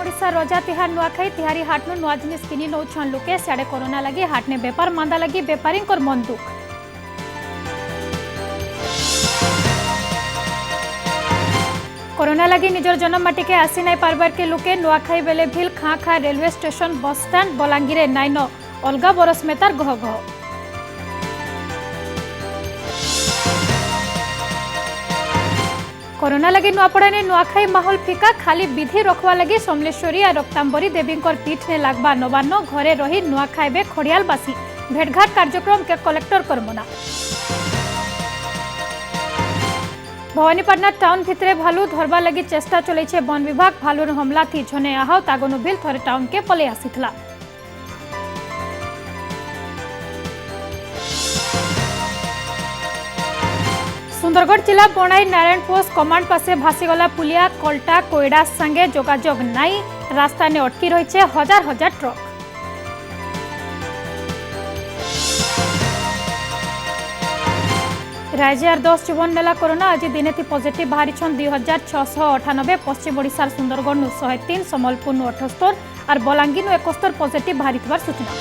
ओडिशा रजा तिहार नुआखाई तिहारी हाट नुआ जिनिस किनी नौछन लोके सियाड़े कोरोना लगी हाट ने बेपार मांदा लगी बेपारी मन दुख। कोरोना लगी निजर जन्ममाटी के आसी नाई पारबार के लोके नुआखाई बेले भिल खाँ खाँ railway station bus stand Balangir नाइन अलगा बरस मेतार गह गह। कोरोना लगी नुआपड़ा ने नुआखाई माहौल फिका खाली विधि रखवा लगी समलेश्वरी और रक्तांबरी देवी पीठ ने लागबा नवान्न घरे रही नुआखाइबे खड़ियालबासी भेटघाट कार्यक्रम के कलेक्टर कर मना। भवानीपाटना टाउन भितरे भालू धरबा लगी चेष्टा चलैछे वन विभाग भालूर हमला थी झने आहत तागनु भिल थरे टाउन के पले आसीथला। सुंदरगढ़ जिला बणाई नारायण पोस्ट कमांड पासे भासीगला पुलिया कल्टा कोयडा संगे जोगाजोग नाई रास्ता ने अटकी रही हजार हजार ट्रक। राज्य 10 जीवन नेला कोरोना आज दिने थी पॉजिटिव बाहरी 2698 पश्चिम ओडिशार सुंदरगढ़ 103 संबलपुर 78 और बलांगीर 71 पॉजिटिव बाहरी सूचना।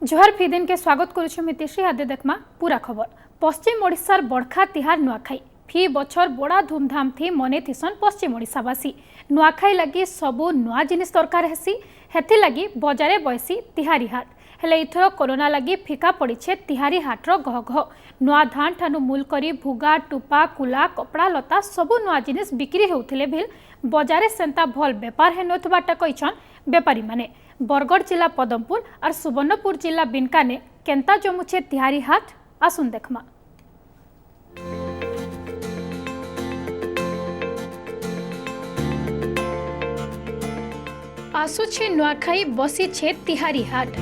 जोहार फीदिन के स्वागत करुछु मितिश्री आदि देखमा पूरा खबर। पश्चिम ओडिशार बड़खा तिहार नुआखाई फी बछर बड़ा धूमधाम थी मने थिसन पश्चिम ओडिशावासी। नुआखाई लगी सबू नुआ जिनिस दरकार हेसी हेथि लगी बजारे बयसी तिहारी हाट हेले इथर कोरोना लगी फिका पड़ीछे तिहारी हाटर गह गह। नुआ धान ठानु मूल करी भुगा टुपा कुला कपड़ा लता सबू नुआ जिनिस बिक्री होउथिले भिल बजारे सेंता भल बेपार हे नथबाटा कहिछन बेपारी माने। बरगढ़ जिला पदमपुर और सुवर्णपुर जिला बिनका ने केंता जमुछे तिहारी हाट आसुन देखमा। आसुछे नुआखाई बसी छे तिहारी हाट।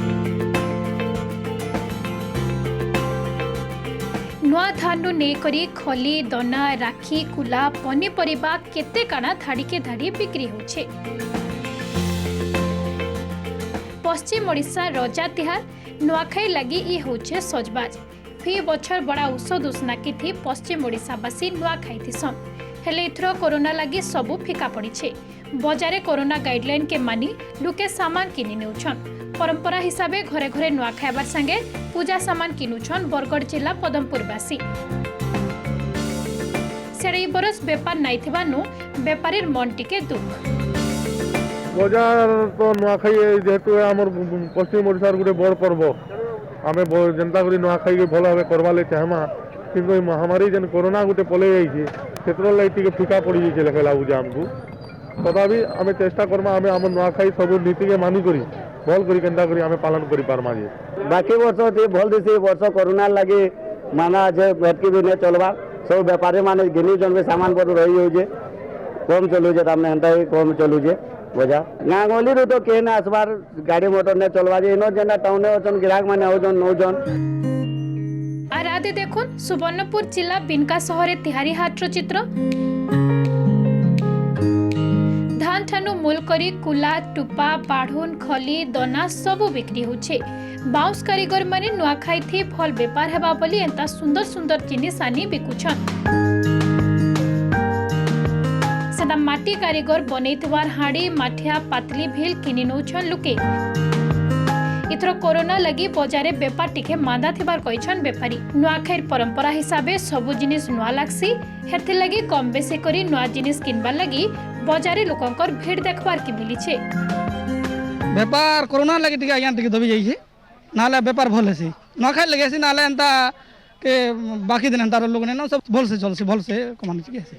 नुआ धानु नेकरी खली दना राखी कुला पनीपरिबा केते काना धाड़ी के धाड़ी बिक्री होछे। पश्चिम ओडिशा रजा तिहार नुआखाई लगी ई होछे सजबाज फी बछर बड़ा औषध उष्णाकी थी पश्चिम ओडिशावासी नुआखाई थिसन हेले इथर कोरोना लगी सबू फिका पड़ीछे। बजारे कोरोना गाइडलाइन के मानी लुके सामान किनी नेउछन। परंपरा हिसाबे घरे घरे नुआ खाइबार संगे पूजा सामान किनुछन बरगढ़ जिला पदमपुरवासी। सेड़े बरस बेपार नाइथिबा नु बेपारीर मन टिके दुख। बजार तो नुआखाई जेहेतु आम पश्चिम ओडिशार गोटे बड़ पर्व आम जनता करी नुआखाई के भल भाव करवा चाहमा कि महामारी जेन कोरोना गोटे पलि जाइए से फिका पड़ जाइए लेखे लगुचे आमको तथापि आम चेष्टा करमा आम आम नुआखाई सब नीति के मानिकी भल करी केन्ता करी आम पालन करि पारमा जे बाकी वर्ष थी भल दिसी वर्ष कोरोना लगी माना जे भेटकी भी नहीं चलवा सब व्यापारी माने घिनी जन सामान पर रही हो कम चलुचे तमने हेन्ता ही कम चलुचे बजा गाँ गली रू तो कहीं ना आसबार गाड़ी मोटर ने चलवा जे इनो जेना टाउन ओचन ग्राहक माने होजन नौजन। आर आदि देखुन सुवर्णपुर जिला बिनका शहरे तिहारी हाटर चित्र। धान ठानु मूल करी कुला टुपा बाढ़ुन खली दना सबू बिक्री होछे। बाउंस कारीगर माने नुआखाई थी भल बेपार हेबा बोली एंता सुंदर सुंदर जिनिस आनी बिकुछन। सदा माटी कारीगर बनैथिवार हाड़ी माठिया पातली भिल किनी नौछन लुके। इथर कोरोना लगी बजारे बेपार टिके मांदा थिबार कहिछन बेपारी। नुआखाईर परंपरा हिसाबे सबु जिनिस नुआ लागसी हेथि लगी कम बेसी करी नुआ जिनिस किनबार लगी बजारे लोकंकर भीड़ देखबार की मिलीछे। बेपार कोरोना लगी टिके आज्ञा टिके दबी जाइछे नाले बेपार भल हेसी नुआखाई लगे हेसी नाले एंता के बाकी दिन एंता लोग ने सब भल से चलसी भल से कमानी के हेसी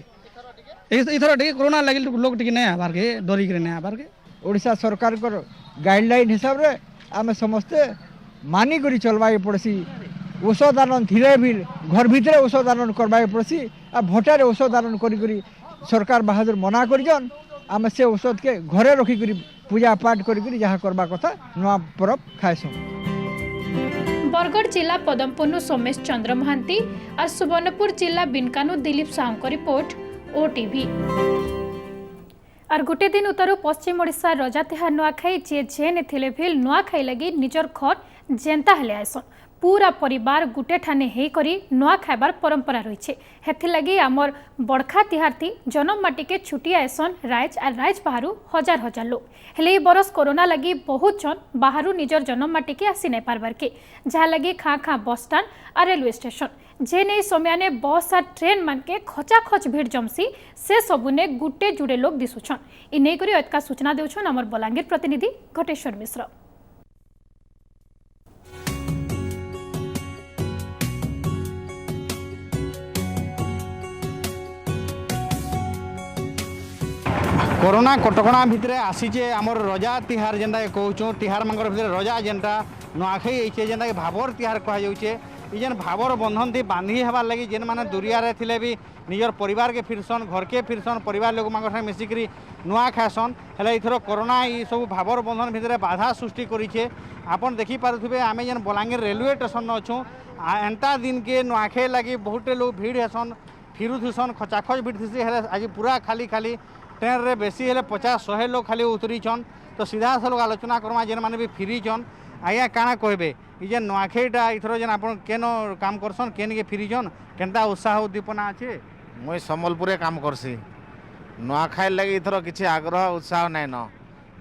इथर टिके कोरोना लगी लोग टिके नै आबार के डरी के नै आबार के ओडिशा सरकार को गाइडलाइन हिसाब रे आम समस्ते मानिक चलवाई पड़सी औषध आनंद धीरे भी घर भितर औषध आनंद करवाई पड़सी आ भोटारे औषध आनंद करी सरकार बहादुर मना करजन आम से औषध के घरे रखिक पूजा पाठ करी जहाँ करवा कथा नुआ पर्व खाएस। बरगढ़ जिला पदमपुर सोमेश चंद्र महांती और सुवर्णपुर जिला बिनकानु दिलीप साहू रिपोर्ट ओटीवी। और गोटे दिन उतरु पश्चिम ओडिशा रजा तिहार नुआखाई जे जेने थिले भिल नुआखाई लगी निजर घर जेंता हेले आइसन पूरा परिवार गुटे ठाने हे करी नुआ खाइबार परंपरा रही है। आमर बड़खा तिहार थी जन्म माटी के छुट्टी आएसन राइज और राइज बाहर हजार हजार लोग हेले बरस कोरोना लगी बहुत जन बाहर निजर जन्म माटी के आसी नहीं पार्बार के जहाँ लगी खाँ खाँ बस स्टाण और रेलवे स्टेशन जे नहीं समय बस और ट्रेन मान के खचाखच भीड़ जमसी से सबुने गुटे जुड़े लोग दिशुछन इने करी अतका सूचना देउछन आमर बलांगीर प्रतिनिधि घटेश्वर मिश्र। कोरोना कटकणा भितर आसीचे आमर रजा तिहार जेनटा कहूँ तिहार मानकर भितर रजा जेनटा नुआखाई आइछे जेनटा कि भावर तिहार कहा जाउछे ई जेन भावर बंधन थी बांधी हेबार लगी जेन माने दुरिया रे थिले भी निजर परिवार के फिरसन घर के फिरसन परिवार लोक मानकर संगे मिसिकरी नुआ खासन हेले इथर कोरोना ई सब भावर बंधन भितर बाधा सृष्टि करिछे। आपन देखि पारुथिबे आमे जेन बलांगीर रेलवे स्टेशन न अछू एंता दिन के नुआखाई लगी बहुत लोग भीड़ हेसन फिरुथुसन खचाखच भीड़ थिसी हेले आज पूरा खाली खाली ट्रेन रे बेसी हेले 50-100 लोग खाली उतरीछन तो सीधा सा लोग आलोचना करमा जेन माने भी फिरीछन आज्ञा काଣା कहबे ई जे नुआखाईटा इथर जेन आपन केन काम करसन केन के फिरीछन केनता उत्साह उद्दीपना अछि। मुई सम्बलपुरे काम करसी नुआखाई लगी इथर किसी आग्रह उत्साह नाइन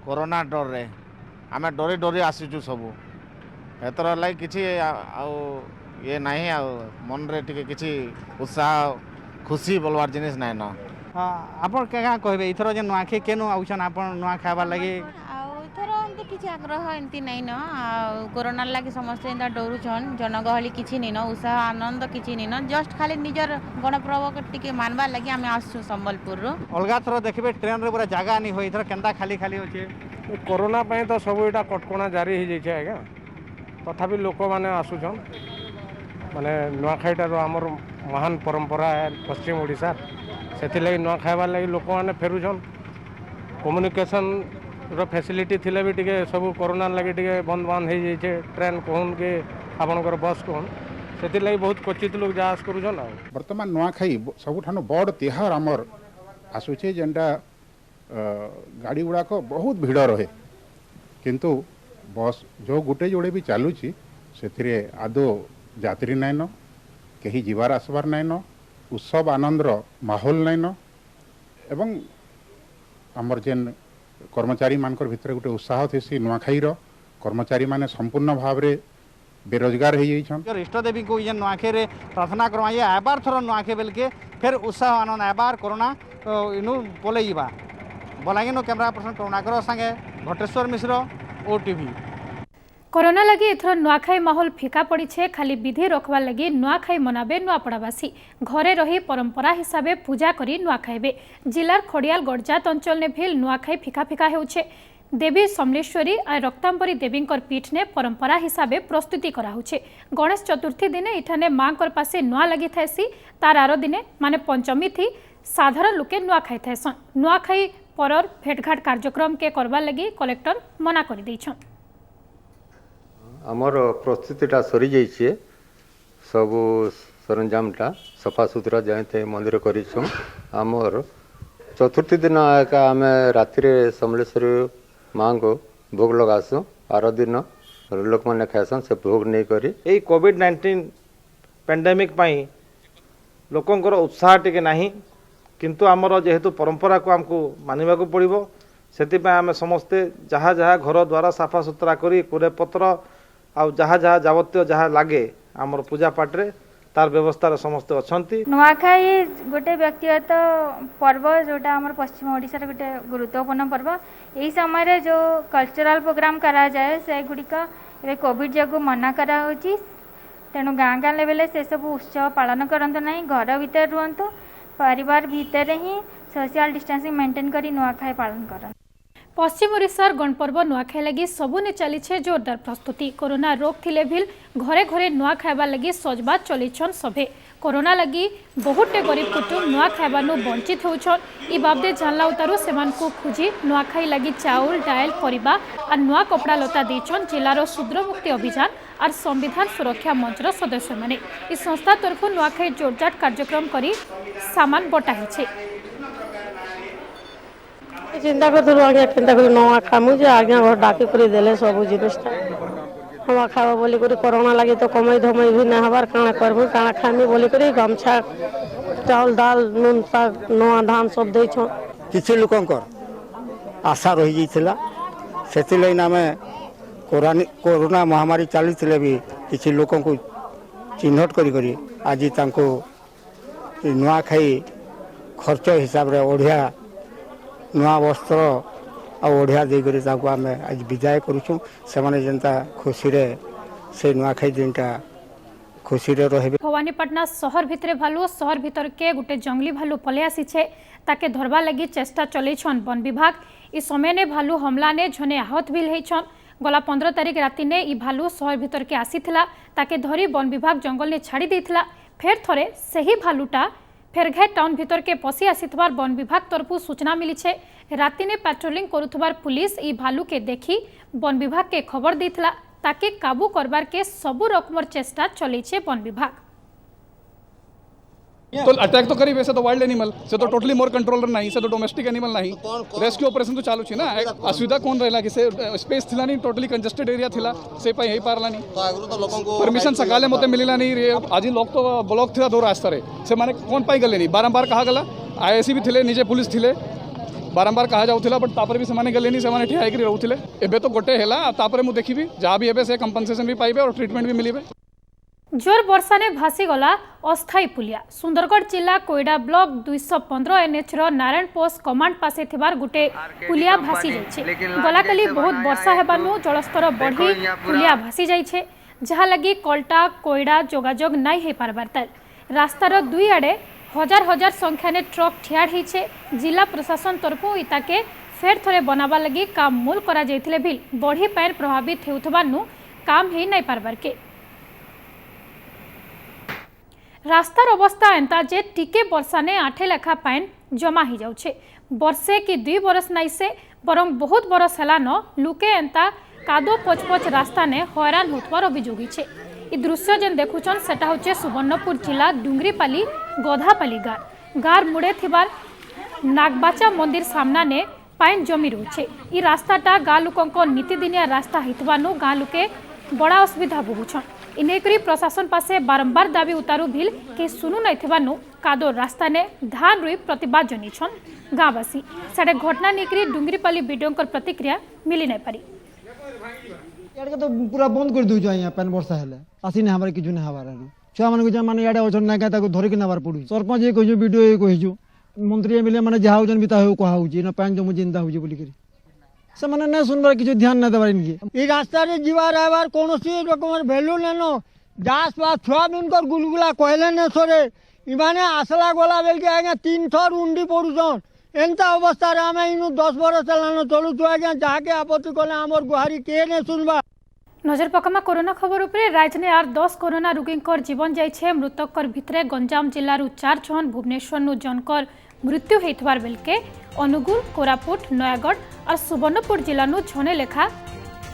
कोरोना डर रे आमे डरी डरी आसीचु सबू एतर लगी किसी ये नहीं मन रे टिके किसी उत्साह खुशी बोलवार जिनिस नाइन। आपन क्या कहबे इथर जे नुआखाई केन आउछन आपन नुआ खाबार लगी इथर एमती किसी आग्रह एमती नहीं न कोरोना लगी समस्त एंता डरुछन जनगहली किसी नहीं न उत्साह आनंद किसी नहीं न जस्ट खाली निजर गणपर्व टिके मानबार लगी आमे आसछु संबलपुर अलगा थर देखबे ट्रेन रे पूरा जगह नहीं होई इथर केनता खाली खाली होचे कोरोना पई तो सब एटा कटकणा जारी हो जाइछे आज्ञा तथापि लोक माने आसुछन माने नुआखाईटार आमर महान परंपरा है पश्चिम ओडिशा से लगी नुआ खाइबार लगी लोक मैंने फेरुछन कम्युनिकेशन रो फैसिलिटी थिले भी टिके सब कोरोना लगी टिके बंद बांध हो जाइए ट्रेन कहून के आपनकर बस कहून से लगी बहुत क्वचित लोग जास करुछन। बर्तमान नुआखाई सबुठानु बड़ तिहार आमर आसुचे जेनटा गाड़ी गुड़ाक बहुत भिड़ रहे किंतु बस जो गुटे जोड़े भी चलुची से आदो यात्री नाइन कहीं जीवार आसबार नाइन उत्सव आनंदर माहौल नाइन एवं आमर जेन कर्मचारी मानकर भितर गोटे उत्साह थी नुआखाईर कर्मचारी माने संपूर्ण भाव रे बेरोजगार हो जाइछन। इष्ट देवी को ये नुआखाई रे प्रार्थना करवा ये आबार थर नुआखाई बेल के फिर उत्साह आनंद आबार कोरोना इनु पले जीवा बलांगीर कैमरा पर्सन करुणाकर संगे घटेश्वर मिश्र OTV। कोरोना लगी एथर नुआखाई माहौल फिका पड़ी छे खाली विधि रखवार लगी नुआखाई मनाबे नुआपड़ावासी घरे रही परंपरा हिसाबे पूजा करी नुआखाइबे। जिलार खड़ियाल गड़जात अंचल ने भी नुआखाई फिका फिका हेउछे देवी समलेश्वरी और रक्तांबरी देवींकर पीठ ने परंपरा हिसाबे प्रस्तुति कराहुछे। गणेश चतुर्थी दिने इठाने मांकर पासे नुआ लगी थाएसी तार आरो दिने माने पंचमी थी साधारण लोके नुआ खाई थाएसन। नुआखाई परर भेटघाट कार्यक्रम के करवा लगी कलेक्टर मना करि दैछन। आमर प्रस्तुतिटा सरी जाइए सब सरंजामटा सफा सुतरा जाते मंदिर करिछुं आमर चतुर्थी दिन एका आम राति समलेश्वरी माँ को भोग लगासु आर दिन लोक मैंने खाएसन से भोग नहीं करी कोविड-19 पेंडेमिक पाई लोकंकर उत्साह टिके नहीं किंतु आमर जेहेतु परंपरा को आमको मानिबा को पड़िबो सेतिपा आम समस्ते जहाँ जहाँ घर द्वारा सफा सुतरा करी कुरे पत्र आउ जहाँ जहाँ जावत्य जहाँ लगे आमर पूजा पाठ रे तार व्यवस्था समस्त अच्छी। नुआखाई गोटे व्यक्तिगत पर्व जोटा आमर पश्चिम ओडिशा रे गोटे गुरुत्वपूर्ण पर्व यही समय जो कल्चरल प्रोग्राम करा जाए से गुड़िक ए कोविड जगू मना करा होची तेणु गाँ गाँ लेवल से सब उत्सव पालन करंतु नहीं घर भीतर रुहंतु परिवार भीतर ही सोशल डिस्टेंसिंग मेंटेन करी नुआखाई पालन करन। पश्चिम ओडिशार गणपर्व नुआखाई लगी सबुने चली जोरदार प्रस्तुति कोरोना रोग थिले भी घरे घरे नुआ खाइबा लगी सजबाज चलीछन सभे कोरोना लगी बहुटे गरीब कुटुंब नुआ खाइबानु वंचित होउछन ई बाबदे जानला उतारू सेमानकु खुजी नुआखाई लगी चाउल डायल परिबा और नुआ कपड़ा लता देछन जिलार शूद्र मुक्ति अभियान और संविधान सुरक्षा मंचर सदस्य माने इस संस्था तरफ नुआखाई जोरदार कार्यक्रम करी सामान बटाइछे। चिंता कर आज्ञा चिंता कर नवा खामु जे आज्ञा घर डाके कर देले सब जिनिसटा हवा खावा बोली करी कोरोना लगी तो कमई धमई भी ना हबार काଣା करबू काଣା खामी बोली करी गमछा चाउल दाल नून साग नवा धान सब दे छो किसी लोकंकर आशा रही जाइथिला सेतिलै नामे कोरोना महामारी चली भी किसी लोक को चिन्हट करी आज तांको नुआखाई खर्च हिसाब रे ओढ़िया नुआ वस्त्र आ ओढ़िया देकर आम आज विदाय करुँ से जेनता खुशी रे से नुआखाई दिनटा खुशी रे रहे। भवानीपाटना शहर भितरे भालू शहर भीतर के गोटे जंगली भालू पले आसीछे ताके धरबा लगी चेष्टा चलैछन वन विभाग। इस समय ने भालू हमला ने जने आहत भी होइछन। गला 15 तारीख राति ने ई भालू शहर भीतर के आसीथिला ताके धरी वन विभाग जंगल ने छाड़ी देथिला। फेर थरे सही भालूटा फेरघाट टाउन भीतर के पसी आसीथबार वन विभाग तरफु सूचना मिली छे। राति ने पेट्रोलिंग करुथबार पुलिस ई भालू के देखी वन विभाग के खबर देथिला ताके काबू करबार के सबु रकमर चेष्टा चले छे वन विभाग। तो अटैक तो करी वैसे तो वाइल्ड एनिमल से तो टोटली मोर कंट्रोलर नहीं से तो डोमेस्टिक एनिमल नहीं रेस्क्यू ऑपरेशन तो चालू छी ना असुविधा कोन रहला कि से स्पेस थिला नहीं टोटली कंजेस्टेड एरिया थिला से पई हेई पारला नहीं तो आगु तो लोगन को परमिशन सकाले मते मिलिला नहीं रे आज लोग तो ब्लॉक थिला दो रास्ता रे से माने कोन पाई गले नहीं बारंबार कहा गला आईएससी भी थिले निजे पुलिस थिले बारंबार कहा जाउथिला बट तापर भी से गले नहीं से ठिया करी रहउथिले एबे तो गोटे हेला तापर मु देखिबी जहाँ भी एबे से कंपनसेशन भी पाइबे और ट्रीटमेंट भी मिलिबे। जोर वर्षा ने भासीगला अस्थायी पुलिया सुंदरगढ़ जिला Koida block 215 NH Narayan post command पासे थिबार गुटे पुलिया भासी जाइछे। गलाकाली बहुत वर्षा हेबानु जलस्तर बढ़ी पुलिया भासी जाइछे जहा लगी कल्टा कोईडा जोगाजोग नाई हे पारबार रास्तार दुई आड़े हजार हजार संख्या ने ट्रक ठिया होइछे। जिला प्रशासन तरफु इताके फेर थरे बनाबा लगी काम मूल करा जाइथिले भी बढ़ी पैर प्रभावित हेउथबानु काम हे नाई पारबार के रास्तार अवस्था एंता जे टिके वर्षा ने 8 लेखा पाइन जमा ही जाउछे। वर्षे कि 2 बरस नाई से बरं बहुत बरस हेला न लुके एंता कादो पचपच रास्ता ने हैरान होतबार अभियोग छे। ई दृश्य जेन देखुछन सेटा होचे सुवर्णपुर जिला डुंगरीपाली गधापाली गार मुड़े थिबार नागबाचा मंदिर सामना ने पाइन जमी रोचे। ई रास्ताटा गाँ लोकंको नीतिदिनिया रास्ता हितबानु गाँ लोके बड़ा असुविधा भोगुछन। इनेकरी प्रशासन पासे बारंबार दाबी उतारू भिल के सुनु नैथिबानु कादो रास्ता ने धान रुई प्रतिवाद जनीछन गाँवासी। साडे घटना नेकरी डुंगरीपाली वीडियोंकर प्रतिक्रिया मिली नै पारी। याडे तो पूरा बंद कर दउछ यहाँ पेन वर्षा हेले आसी ने हमर किछु ने हबार छुआ मन को माने याडे ओछन ना का ताको धरि के नबार पडु सरपंच ए कहियो वीडियो ए कहियो मंत्री एमएलए माने जहा होजन बिता हो कहा होजी न पेन जमु जिंदा होजी बोली करी से माने न सुनबार किछु ध्यान न देबार इनके ई रास्ता रे जीवा रहबार कोनोसी रकमर वैल्यू नेनो जास बा छुआ दिन कर गुलगुला कहले ने सरे इमाने आसला गोला बेल के आगे 3 थर उंडी पडुछन एंता अवस्था रे हमें इनु 10 बरस चलानो चलु तो आगे जाके आपत्ति कले हमर गुहारी के ने सुनबा। नजर पकामा कोरोना खबर उपरे राज्य ने आर 10 कोरोना रोगींकर जीवन जाइछे। मृतकर भितरे गंजाम जिल्लारू 4 जन भुवनेश्वर जनकर मृत्यु होइथबार बेलके अनुगुल कोरापुट नयागढ़ और सुवर्णपुर जिल्लानु जने लेखा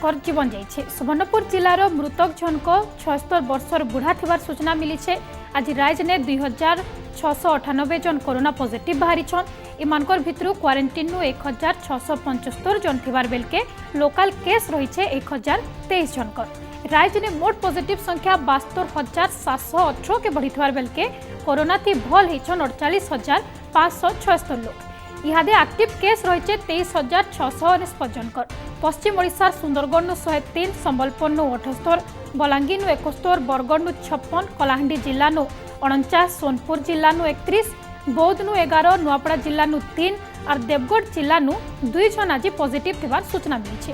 कर जीवन जाइछे। सुवर्णपुर जिल्लार मृतक जनक 76 वर्षर बुढ़ा थिबार सूचना मिली छे। आज राज्य ने 2698 जन कोरोना पॉजिटिव बाहरी छन। इमानकर भितरु क्वारंटाइन नु 1675 जन थिबार बेलके लोकल केस रहिछे 1023 जनकर। राज्य ने मोट पॉजिटिव संख्या 72,718 के बढ़िथबार बेलके कोरोना थी भल हेछन 48,576 लोग। इहादे एक्टिव केस रहिछे 23,649 जनकर। पश्चिम ओडिशार सुंदरगढ़ 103 संबलपुर 78 बलांगीर 71 बरगढ़ 56 कलाहांडी जिला 49 सोनपुर जिला 31 बौद्ध 11 नुआपड़ा जिला 3 और देवगढ़ जिला 2 जन आज पॉजिटिव थिबार सूचना मिली छे।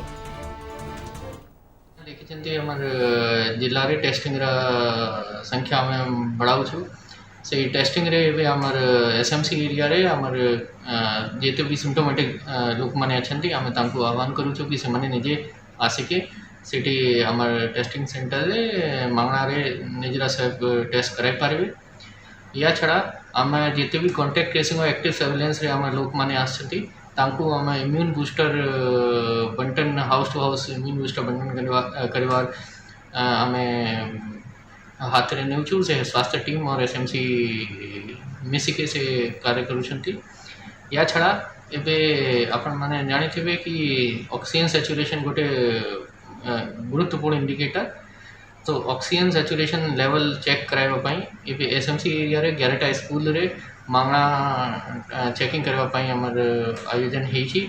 देखिए हमर जिल्ला रे टेस्टिंग रा संख्या में बढ़ाऊ छु से टेस्टिंग रे बे हमर एसएमसी एरिया रे हमर जेते भी सिम्टोमेटिक लोक माने अछंती हम तांको आह्वान करू छु कि से माने निजे आसिके सेठी हमर टेस्टिंग सेंटर रे मांगना रे निजरा सब टेस्ट कराई पारबे। या छड़ा हम जेते भी कांटेक्ट ट्रेसिंग और एक्टिव सर्वेलेंस रे हमर लोक माने आछंती तांको हम इम्यून बूस्टर बंटन house to house immune booster बंटन करवार हमें हाथ रे नेउछु से स्वास्थ्य टीम और एसएमसी मिसिके से कार्य करूछंती। या छड़ा एबे अपन माने जानिथिबे कि ऑक्सीजन सैचुरेशन गोटे गुरुत्वपूर्ण इंडिकेटर। तो ऑक्सीजन सैचुरेशन लेवल चेक कराइबा पई एबे एसएमसी एरिया रे 11टा स्कूल रे मांगना चेकिंग करबा पई हमर आयोजन हेछि।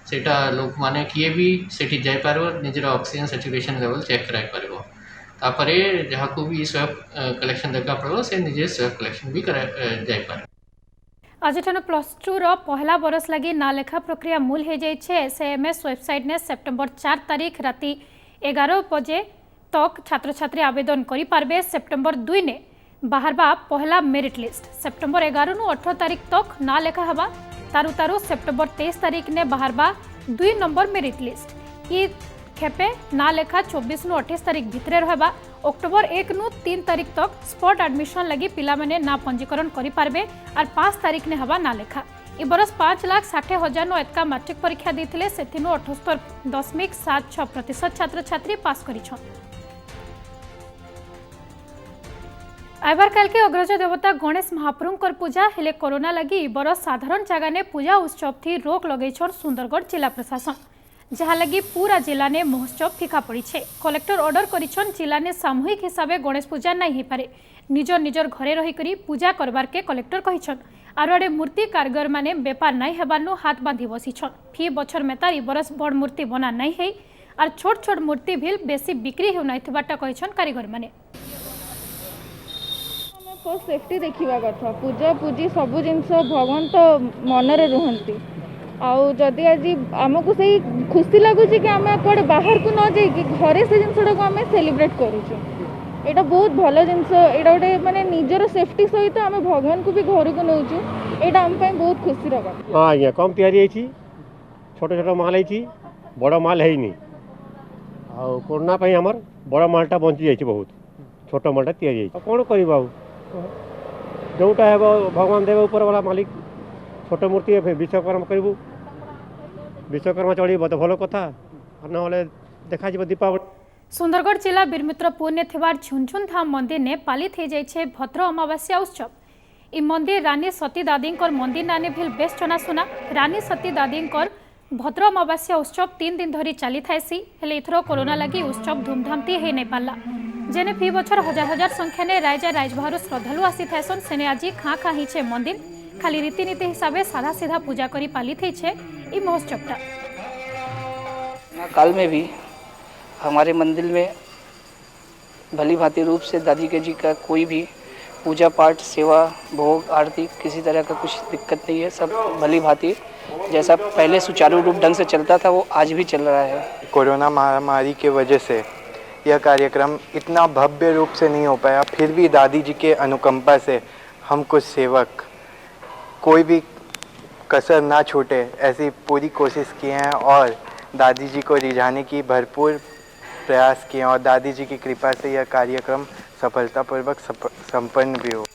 सेटा लोक माने किए भी सेठी जाय पारबो, निजर ऑक्सीजन सैचुरेशन लेवल चेक कराइ पारबो। तापरे जहाँ को भी स्वैप कलेक्शन देखा पड़ो से निजे स्वैप कलेक्शन भी करा जाय पारे। आज +2 रो पहला बरस लगी ना लेखा प्रक्रिया मूल हो जाए। एसएएमएस वेबसाइट ने सेप्टेम्बर 4 तारीख राति 11 बजे तक छात्र छात्री आवेदन करि पारबे। सेप्टेम्बर 2 ने बाहरबा पहला मेरिट लिस्ट। सेप्टेम्बर 11 नु 18 तारीख तक ना लेखा हवा। तारु सेप्टेम्बर 23 तारीख ने बाहरबा 2 नंबर मेरिट लिस्ट। ई खेपे ना लेखा 24 नु 28 तारीख भितरे रहबा। अक्टोबर 1 नु 3 तारीख तक स्पॉट एडमिशन लगी पिला माने ना पंजीकरण करि पारबे और 5 तारीख ने हवा ना लेखा। ए बरस 5,60,000 नु एतका मैट्रिक परीक्षा देथिले सेथिनु 78.76% छात्र छात्री पास करिछन। आइबार काल के अग्रज देवता गणेश महाप्रभुकर पूजा हेले कोरोना लगी ए बरस साधारण जगह ने पूजा उत्सव थी रोक लगैछन सुंदरगढ़ जिला प्रशासन, जहाँ लगी पूरा जिला ने महोत्सव फीका पड़ी छे। कलेक्टर ऑर्डर करिछन जिला ने सामूहिक हिसाब से गणेश पूजा नहीं हो पारे, निजर निजर घरे रही करी पूजा करबार के कलेक्टर कहिछन। आरआड़े मूर्ति कारीगर माने बेपार नहीं हेबारनु हाथ बांधी बसिछन। फी बछर मेतार ई बरस बड़ मूर्ति बना नहीं है और छोट छोट मूर्ति भी बेसी बिक्री हो नहीं थिबाटा कहिछन कारीगर माने। सेफ्टी देखा कथा पूजा पूजी सब जिन भगवान तो मनरे रुहंती आउ जदि आज आमको से खुशी लगुच कि आम कड़े बाहर को न जाइए घरे से जिनटा को आम सेलिब्रेट करुचु। यहाँ बहुत भल जिनस यहाँ गोटे मानने निजर सेफ्टी सहित आम भगवान को भी घर को नौचु। यहाँ आम बहुत खुशी रहा। हाँ आज्ञा कम तैयारी छोट छोट माल है बड़ माल है कोरोना आमर बड़ मालटा बंची जाइए बहुत छोट मालटा तैयारी कौन कर जोटा है भगवान देव ऊपर वाला मालिक छोट मूर्ति विश्वकर्मा करूँ विश्वकर्मा चढ़ी भल कथा ना देखा दीपावली। सुंदरगढ़ जिला बीरमित्रपुर ने थिबार झुनझुन धाम मंदिर ने पालित हो जाए भद्र अमावास्या उत्सव। इ मंदिर रानी सती दादी मंदिर नाने भी बेस जनाशुना। रानी सती दादी भद्र अमावास्या उत्सव 3 दिन धरी चली थाएसी हेले इथर कोरोना लगी उत्सव धूमधाम ती है नहीं पाला। जेने फी बछर हजार हजार संख्या ने रायजा राजबाहर श्रद्धालु आसी थाएसन सेने आज खाँ खाँ ही मंदिर खाली रीतिनीति हिसाब से साधा सीधा पूजा करी पालित है इ महोत्सवटा। काल में भी हमारे मंदिर में भली भांति रूप से दादी के जी का कोई भी पूजा पाठ सेवा भोग आरती किसी तरह का कुछ दिक्कत नहीं है। सब भली भांति जैसा पहले सुचारू रूप ढंग से चलता था वो आज भी चल रहा है। कोरोना महामारी के वजह से यह कार्यक्रम इतना भव्य रूप से नहीं हो पाया, फिर भी दादी जी के अनुकंपा से हम कुछ सेवक कोई भी कसर ना छूटे ऐसी पूरी कोशिश किए हैं और दादी जी को रिझाने की भरपूर प्रयास किए और दादी जी की कृपा से यह कार्यक्रम सफलतापूर्वक संपन्न भी हो।